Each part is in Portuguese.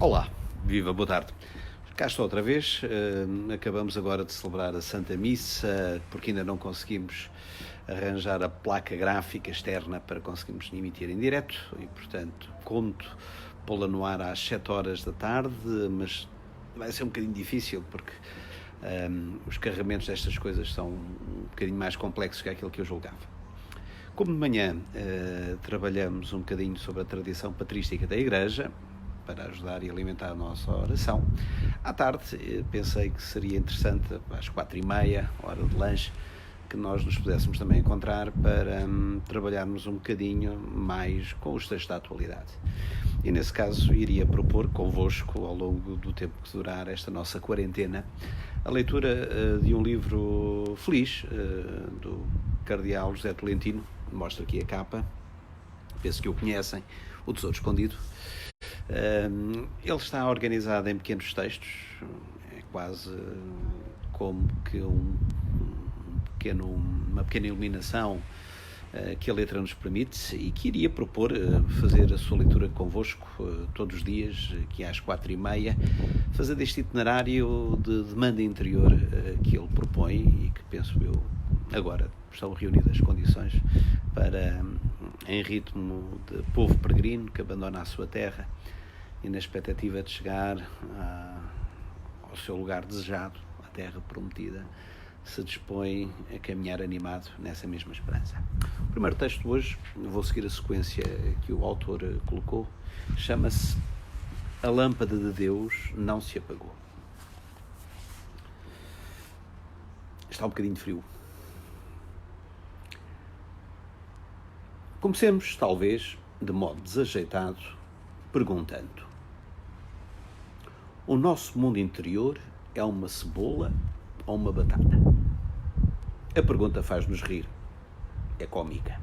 Olá, viva, boa tarde. Cá estou outra vez, acabamos agora de celebrar a Santa Missa, porque ainda não conseguimos arranjar a placa gráfica externa para conseguirmos emitir em direto e, portanto, conto pô-la no ar às 7 horas da tarde, mas vai ser um bocadinho difícil porque os carregamentos destas coisas são um bocadinho mais complexos que aquilo que eu julgava. Como de manhã trabalhamos um bocadinho sobre a tradição patrística da Igreja, para ajudar e alimentar a nossa oração. À tarde, pensei que seria interessante, às 4h30, hora de lanche, que nós nos pudéssemos também encontrar para trabalharmos um bocadinho mais com os textos da atualidade. E, nesse caso, iria propor convosco, ao longo do tempo que durar esta nossa quarentena, a leitura de um livro feliz, do cardeal José Tolentino. Mostro aqui a capa, penso que o conhecem, O Tesouro Escondido. Ele está organizado em pequenos textos, é quase como que uma pequena iluminação que a letra nos permite, e que iria propor fazer a sua leitura convosco todos os dias, que às 4h30, fazer deste itinerário de demanda interior que ele propõe e que, penso eu, agora estão reunidas as condições para, em ritmo de povo peregrino que abandona a sua terra e na expectativa de chegar ao seu lugar desejado, à terra prometida, se dispõe a caminhar animado nessa mesma esperança. O primeiro texto de hoje, vou seguir a sequência que o autor colocou, chama-se A Lâmpada de Deus Não Se Apagou. Está um bocadinho frio. Comecemos, talvez, de modo desajeitado, perguntando: o nosso mundo interior é uma cebola ou uma batata? A pergunta faz-nos rir, é cómica,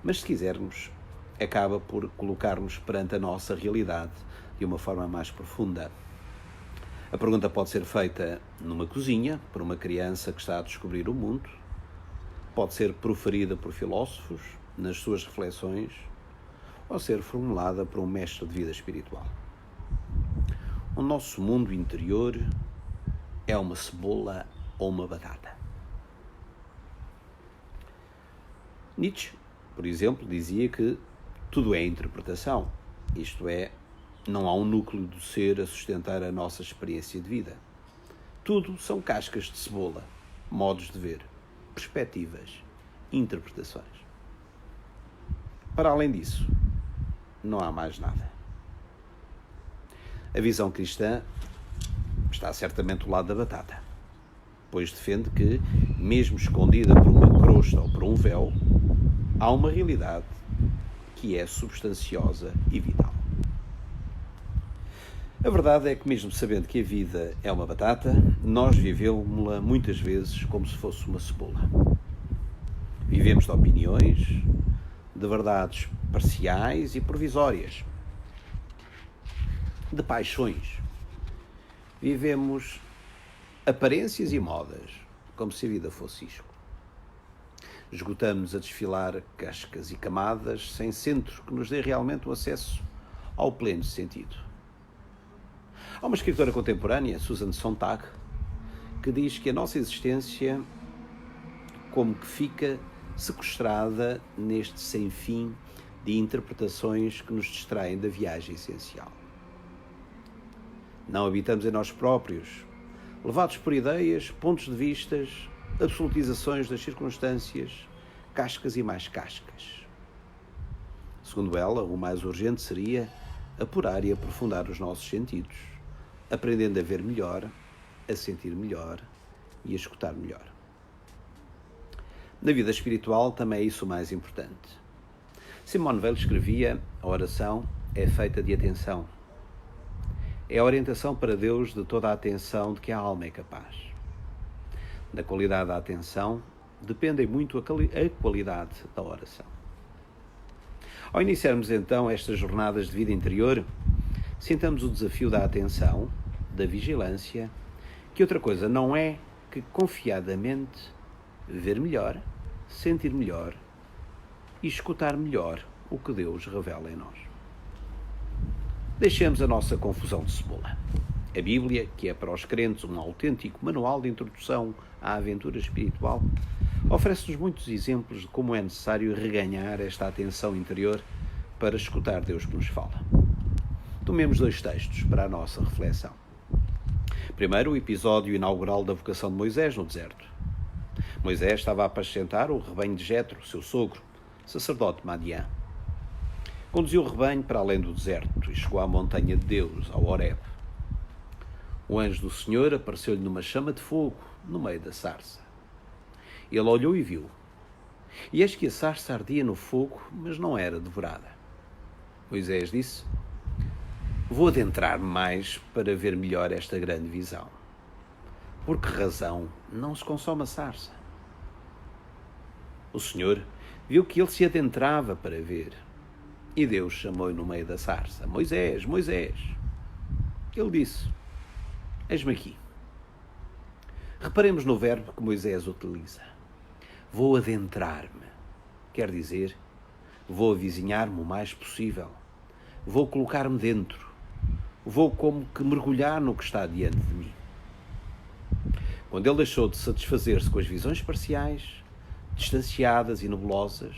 mas se quisermos, acaba por colocar-nos perante a nossa realidade de uma forma mais profunda. A pergunta pode ser feita numa cozinha, por uma criança que está a descobrir o mundo, pode ser proferida por filósofos nas suas reflexões, ou ser formulada por um mestre de vida espiritual. O nosso mundo interior é uma cebola ou uma batata? Nietzsche, por exemplo, dizia que tudo é interpretação, isto é, não há um núcleo do ser a sustentar a nossa experiência de vida. Tudo são cascas de cebola, modos de ver, perspectivas, interpretações. Para além disso, não há mais nada. A visão cristã está certamente do lado da batata, pois defende que, mesmo escondida por uma crosta ou por um véu, há uma realidade que é substanciosa e vital. A verdade é que, mesmo sabendo que a vida é uma batata, nós vivemos-la muitas vezes como se fosse uma cebola. Vivemos de opiniões, de verdades parciais e provisórias, de paixões. Vivemos aparências e modas, como se a vida fosse isto. Esgotamos a desfilar cascas e camadas sem centro que nos dê realmente o acesso ao pleno sentido. Há uma escritora contemporânea, Susan Sontag, que diz que a nossa existência como que fica sequestrada neste sem fim de interpretações que nos distraem da viagem essencial. Não habitamos em nós próprios, levados por ideias, pontos de vistas, absolutizações das circunstâncias, cascas e mais cascas. Segundo ela, o mais urgente seria apurar e aprofundar os nossos sentidos, aprendendo a ver melhor, a sentir melhor e a escutar melhor. Na vida espiritual também é isso o mais importante. Simone Weil escrevia: a oração é feita de atenção. É a orientação para Deus de toda a atenção de que a alma é capaz. Da qualidade da atenção depende muito a qualidade da oração. Ao iniciarmos então estas jornadas de vida interior, sintamos o desafio da atenção, da vigilância, que outra coisa não é que confiadamente ver melhor, sentir melhor e escutar melhor o que Deus revela em nós. Deixemos a nossa confusão de cebola. A Bíblia, que é para os crentes um autêntico manual de introdução à aventura espiritual, oferece-nos muitos exemplos de como é necessário reganhar esta atenção interior para escutar Deus que nos fala. Tomemos 2 textos para a nossa reflexão. Primeiro, o episódio inaugural da vocação de Moisés no deserto. Moisés estava a apacentar o rebanho de Jetro, seu sogro, sacerdote Madiã. Conduziu o rebanho para além do deserto e chegou à montanha de Deus, ao Horebe. O anjo do Senhor apareceu-lhe numa chama de fogo, no meio da sarça. Ele olhou e viu. E eis que a sarça ardia no fogo, mas não era devorada. Moisés disse: vou adentrar-me mais para ver melhor esta grande visão. Por que razão não se consome a sarça? O Senhor viu que ele se adentrava para ver. E Deus chamou-o no meio da sarça: Moisés, Moisés. Ele disse: eis-me aqui. Reparemos no verbo que Moisés utiliza. Vou adentrar-me. Quer dizer, vou avizinhar-me o mais possível. Vou colocar-me dentro. Vou como que mergulhar no que está diante de mim. Quando ele deixou de satisfazer-se com as visões parciais, distanciadas e nebulosas,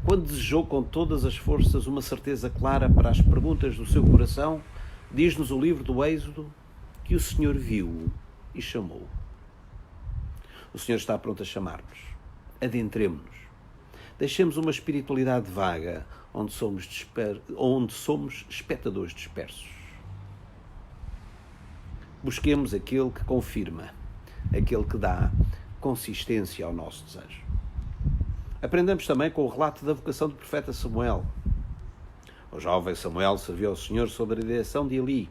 quando desejou com todas as forças uma certeza clara para as perguntas do seu coração, diz-nos o livro do Êxodo que o Senhor viu-o e chamou-o. O Senhor está pronto a chamar-nos. Adentremo-nos. Deixemos uma espiritualidade vaga onde somos espectadores dispersos. Busquemos aquele que confirma, aquele que dá consistência ao nosso desejo. Aprendamos também com o relato da vocação do profeta Samuel. O jovem Samuel serviu ao Senhor sob a direção de Eli.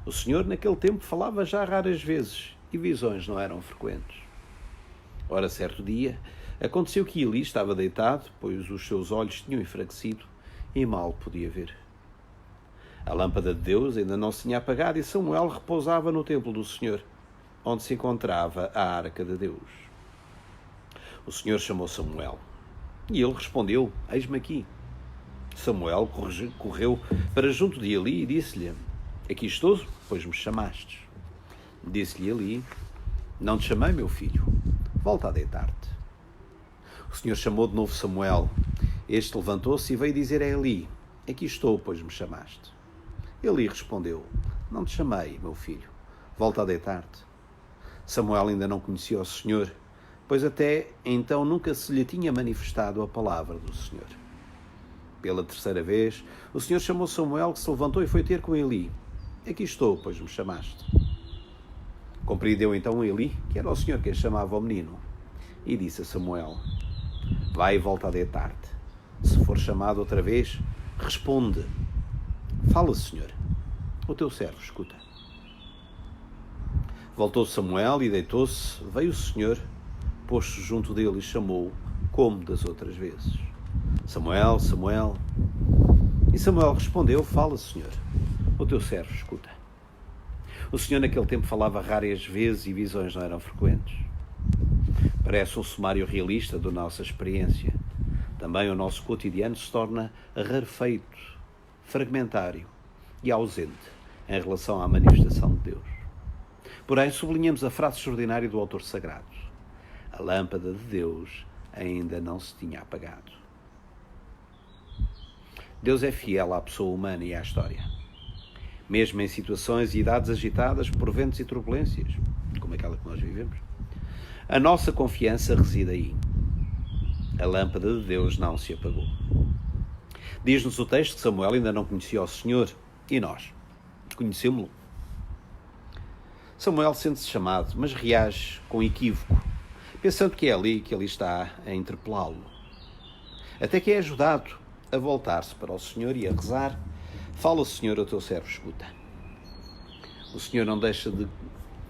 O Senhor naquele tempo falava já raras vezes e visões não eram frequentes. Ora, certo dia, aconteceu que Eli estava deitado, pois os seus olhos tinham enfraquecido e mal podia ver. A lâmpada de Deus ainda não se tinha apagado e Samuel repousava no templo do Senhor, onde se encontrava a arca de Deus. O Senhor chamou Samuel e ele respondeu: eis-me aqui. Samuel correu para junto de Eli e disse-lhe: aqui estou, pois me chamastes. Disse-lhe Eli: não te chamei, meu filho, volta a deitar-te. O Senhor chamou de novo Samuel. Este levantou-se e veio dizer a Eli: aqui estou, pois me chamaste. Eli respondeu: não te chamei, meu filho, volta a deitar-te. Samuel ainda não conhecia o Senhor, pois até então nunca se lhe tinha manifestado a palavra do Senhor. Pela 3ª vez, o Senhor chamou Samuel, que se levantou e foi ter com Eli. Aqui estou, pois me chamaste. Compreendeu então Eli que era o Senhor quem chamava o menino, e disse a Samuel: vai e volta a deitar-te. Se for chamado outra vez, responde: fala, Senhor, o teu servo escuta. Voltou Samuel e deitou-se. Veio o Senhor, pôs-se junto dele e chamou-o, como das outras vezes: Samuel, Samuel. E Samuel respondeu: fala, Senhor, o teu servo escuta. O Senhor naquele tempo falava raras vezes e visões não eram frequentes. Parece um sumário realista da nossa experiência. Também o nosso cotidiano se torna rarefeito, fragmentário e ausente em relação à manifestação de Deus. Porém, sublinhamos a frase extraordinária do autor sagrado: a lâmpada de Deus ainda não se tinha apagado. Deus é fiel à pessoa humana e à história. Mesmo em situações e idades agitadas por ventos e turbulências, como aquela que nós vivemos, a nossa confiança reside aí. A lâmpada de Deus não se apagou. Diz-nos o texto que Samuel ainda não conhecia o Senhor, e nós conhecemos-lo. Samuel sente-se chamado, mas reage com equívoco, pensando que é ali que ele está a interpelá-lo. Até que é ajudado a voltar-se para o Senhor e a rezar: fala, Senhor, o teu servo escuta. O Senhor não deixa de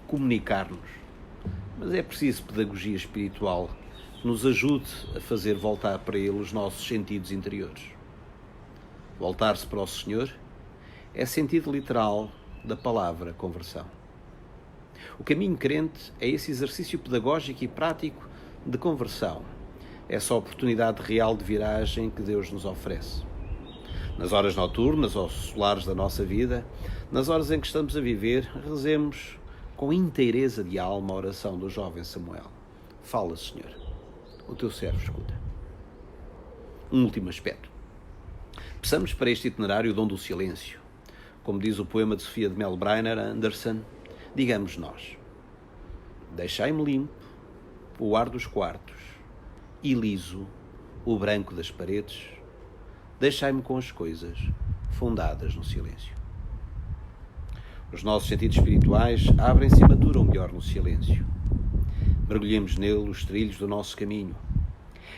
comunicar-nos, mas é preciso pedagogia espiritual que nos ajude a fazer voltar para Ele os nossos sentidos interiores. Voltar-se para o Senhor é sentido literal da palavra conversão. O caminho crente é esse exercício pedagógico e prático de conversão, essa oportunidade real de viragem que Deus nos oferece. Nas horas noturnas ou solares da nossa vida, nas horas em que estamos a viver, rezemos com inteireza de alma a oração do jovem Samuel. Fala, Senhor, o teu servo escuta. Um último aspecto. Peçamos para este itinerário o dom do silêncio. Como diz o poema de Sofia de Melbreiner Anderson, digamos nós: deixai-me limpo o ar dos quartos e liso o branco das paredes. Deixai-me com as coisas fundadas no silêncio. Os nossos sentidos espirituais abrem-se e maturam melhor no silêncio. Mergulhemos nele os trilhos do nosso caminho.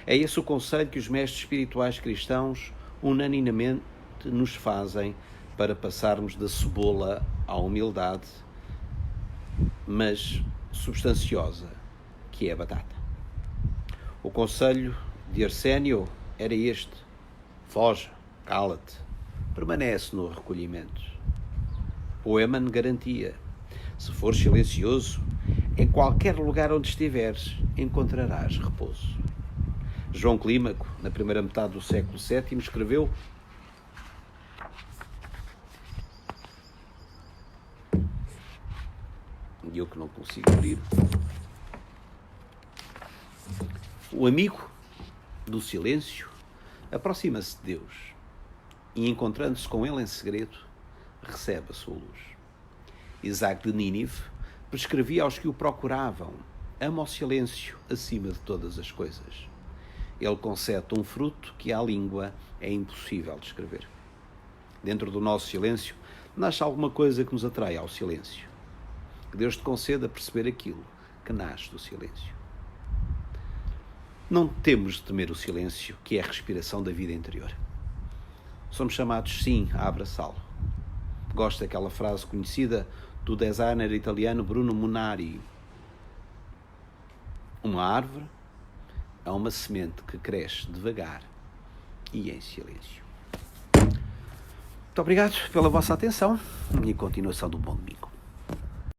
É esse o conselho que os mestres espirituais cristãos unanimemente nos fazem para passarmos da cebola à humildade, mas substanciosa, que é a batata. O conselho de Arsénio era este: foge, cala-te, permanece no recolhimento. O Eman garantia: se fores silencioso, em qualquer lugar onde estiveres, encontrarás repouso. João Clímaco, na primeira metade do século VII, escreveu: e eu que não consigo abrir. O amigo do silêncio aproxima-se de Deus e, encontrando-se com ele em segredo, recebe a sua luz. Isaac de Nínive prescrevia aos que o procuravam: ama o silêncio acima de todas as coisas. Ele concede um fruto que à língua é impossível descrever. Dentro do nosso silêncio nasce alguma coisa que nos atrai ao silêncio. Que Deus te conceda perceber aquilo que nasce do silêncio. Não temos de temer o silêncio, que é a respiração da vida interior. Somos chamados, sim, a abraçá-lo. Gosto daquela frase conhecida do designer italiano Bruno Munari: uma árvore é uma semente que cresce devagar e em silêncio. Muito obrigado pela vossa atenção e continuação do bom domingo.